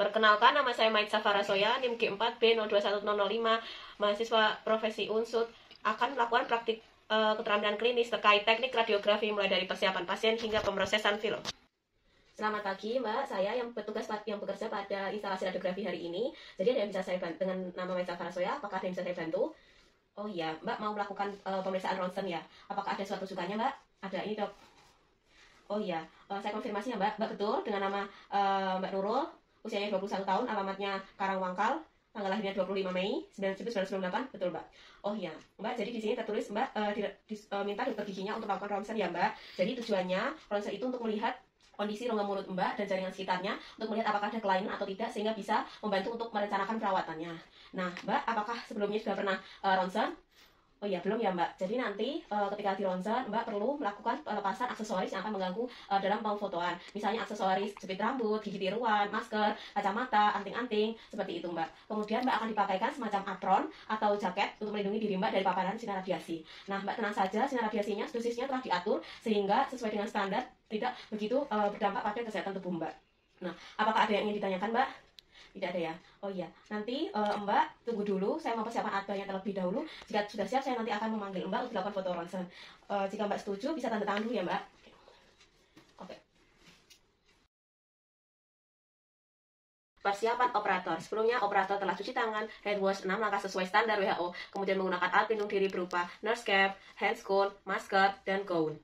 Perkenalkan, nama saya Maitza Farasoya, NIM G4B021005, mahasiswa profesi Unsud, akan melakukan praktik keterampilan klinis terkait teknik radiografi mulai dari persiapan pasien hingga pemrosesan film. Selamat pagi Mbak, saya yang bekerja pada instalasi radiografi hari ini. Jadi ada yang bisa saya bantu dengan nama Maitza Farasoya, apakah ada yang bisa saya bantu? Oh iya, Mbak mau melakukan pemeriksaan ronsen ya? Apakah ada suatu sukanya Mbak? Ada ini dok. Oh iya, saya konfirmasi ya Mbak. Mbak betul dengan nama Mbak Nurul, usianya 21 tahun, alamatnya Karangwangkal, tanggal lahirnya 25 Mei 1998, betul Mbak? Oh iya, Mbak, jadi di sini tertulis Mbak minta dokter giginya untuk melakukan ronsen ya Mbak. Jadi tujuannya ronsen itu untuk melihat kondisi rongga mulut Mbak dan jaringan sekitarnya untuk melihat apakah ada kelainan atau tidak sehingga bisa membantu untuk merencanakan perawatannya. Nah, Mbak, apakah sebelumnya sudah pernah ronsen? Oh iya, belum ya Mbak. Jadi nanti ketika di ronsen, Mbak perlu melakukan pelepasan aksesoris yang akan mengganggu dalam pemfotoan. Misalnya aksesoris jepit rambut, gigi tiruan, masker, kacamata, anting-anting, seperti itu Mbak. Kemudian Mbak akan dipakaikan semacam apron atau jaket untuk melindungi diri Mbak dari paparan sinar radiasi. Nah, Mbak tenang saja, sinar radiasinya, dosisnya telah diatur sehingga sesuai dengan standar, tidak begitu berdampak pada kesehatan tubuh Mbak. Nah, apakah ada yang ingin ditanyakan Mbak? Tidak ada ya? Oh iya, nanti Mbak tunggu dulu, saya mau persiapkan adanya terlebih dahulu. Jika sudah siap, saya nanti akan memanggil Mbak untuk dilakukan foto ronsen. Jika Mbak setuju, bisa tanda tangan dulu ya Mbak. Oke. Persiapan operator. Sebelumnya operator telah cuci tangan, hand wash 6 langkah sesuai standar WHO, kemudian menggunakan alat pelindung diri berupa nurse cap, hand scoon, masker, dan gaun.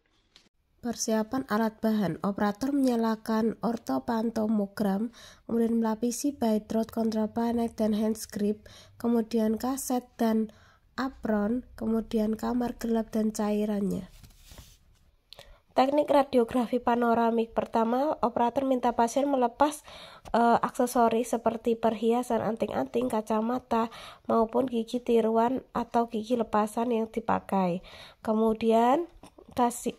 Persiapan alat bahan. Operator menyalakan ortopantomogram, kemudian melapisi bite rod, kontraplanet, dan hand grip, kemudian kaset dan apron, kemudian kamar gelap dan cairannya. Teknik radiografi panoramik. Pertama, operator minta pasien melepas aksesoris seperti perhiasan, anting-anting, kacamata, maupun gigi tiruan atau gigi lepasan yang dipakai. Kemudian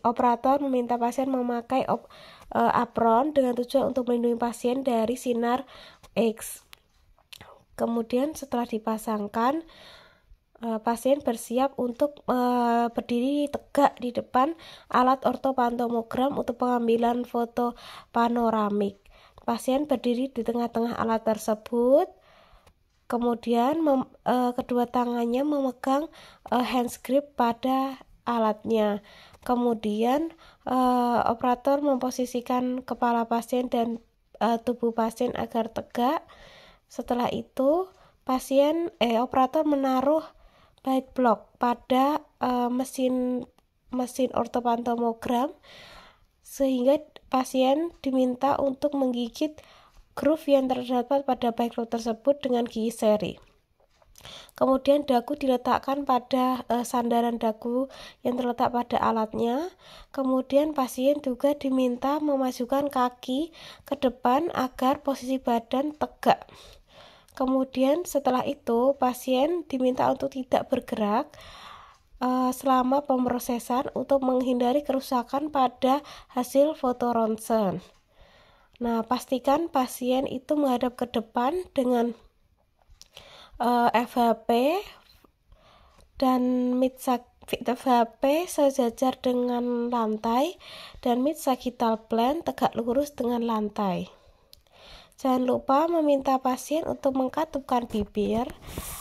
operator meminta pasien memakai apron dengan tujuan untuk melindungi pasien dari sinar X. Kemudian setelah dipasangkan, pasien bersiap untuk berdiri tegak di depan alat ortopantomogram untuk pengambilan foto panoramik. Pasien berdiri di tengah-tengah alat tersebut. Kemudian kedua tangannya memegang hand grip pada alatnya. Kemudian operator memposisikan kepala pasien dan tubuh pasien agar tegak. Setelah itu operator menaruh bite block pada mesin ortopantomogram sehingga pasien diminta untuk menggigit groove yang terdapat pada bite block tersebut dengan gigi seri. Kemudian dagu diletakkan pada sandaran dagu yang terletak pada alatnya. Kemudian pasien juga diminta memajukan kaki ke depan agar posisi badan tegak. Kemudian setelah itu pasien diminta untuk tidak bergerak selama pemrosesan untuk menghindari kerusakan pada hasil foto ronsen. Nah, pastikan pasien itu menghadap ke depan dengan FHP dan mid FHP sejajar dengan lantai dan mid sagittal plane tegak lurus dengan lantai. Jangan lupa meminta pasien untuk mengkatupkan bibir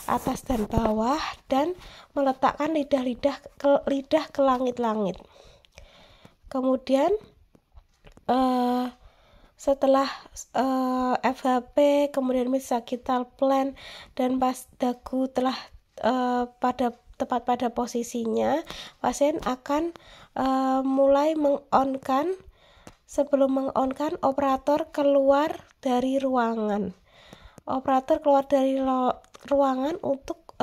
atas dan bawah dan meletakkan lidah ke langit-langit. Kemudian setelah FHP, kemudian mid sagittal plane dan dagu telah tepat pada posisinya, pasien akan mulai meng-on-kan. Sebelum meng-on-kan, operator keluar dari ruangan. Operator keluar dari ruangan untuk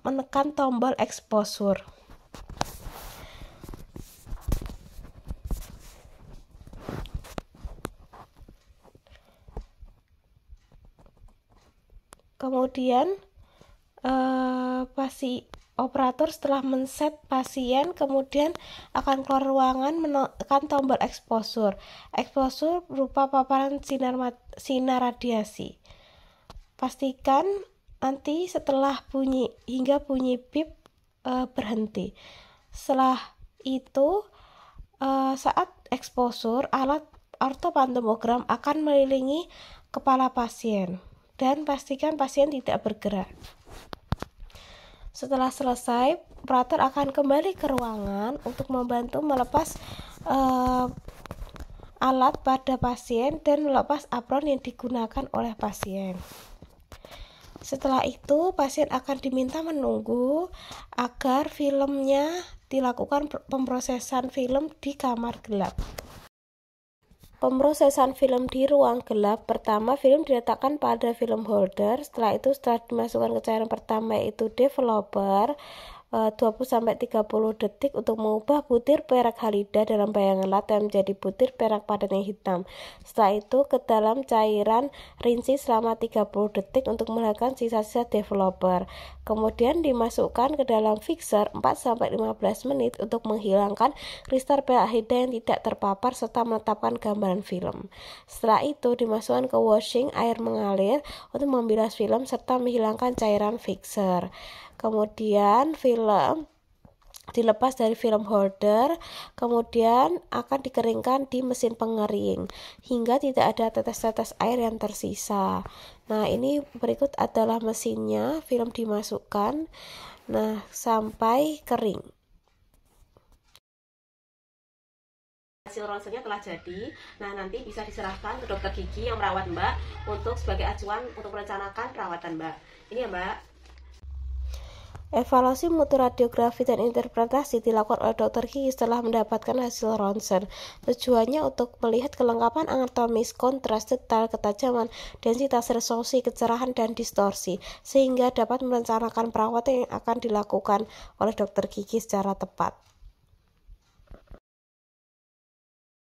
menekan tombol exposure. Kemudian operator setelah men-set pasien kemudian akan keluar ruangan menekan tombol exposure. Exposure berupa paparan sinar radiasi. Pastikan nanti setelah bunyi bip berhenti. Setelah itu saat exposure, alat ortopantomogram akan mengelilingi kepala pasien dan pastikan pasien tidak bergerak. Setelah selesai, operator akan kembali ke ruangan untuk membantu melepas alat pada pasien dan melepas apron yang digunakan oleh pasien. Setelah itu, pasien akan diminta menunggu agar filmnya dilakukan pemrosesan film di kamar gelap. Pemrosesan film di ruang gelap, pertama film diletakkan pada film holder. Setelah itu, setelah dimasukkan ke cairan pertama yaitu developer, 20-30 detik untuk mengubah butir perak halida dalam bayangan latte menjadi butir perak padat yang hitam. Setelah itu ke dalam cairan rinci selama 30 detik untuk menghilangkan sisa-sisa developer. Kemudian dimasukkan ke dalam fixer 4-15 menit untuk menghilangkan kristal perak halida yang tidak terpapar serta menetapkan gambaran film. Setelah itu dimasukkan ke washing air mengalir untuk membilas film serta menghilangkan cairan fixer. Kemudian film dilepas dari film holder, kemudian akan dikeringkan di mesin pengering hingga tidak ada tetes-tetes air yang tersisa. Nah, ini berikut adalah mesinnya, film dimasukkan sampai kering. Hasil ronsennya telah jadi. Nah, nanti bisa diserahkan ke dokter gigi yang merawat Mbak untuk sebagai acuan untuk merencanakan perawatan Mbak. Ini ya Mbak. Evaluasi mutu radiografi dan interpretasi dilakukan oleh dokter gigi setelah mendapatkan hasil ronsen. Tujuannya untuk melihat kelengkapan anatomis, kontras, detail, ketajaman, densitas, resolusi, kecerahan, dan distorsi, sehingga dapat merencanakan perawatan yang akan dilakukan oleh dokter gigi secara tepat.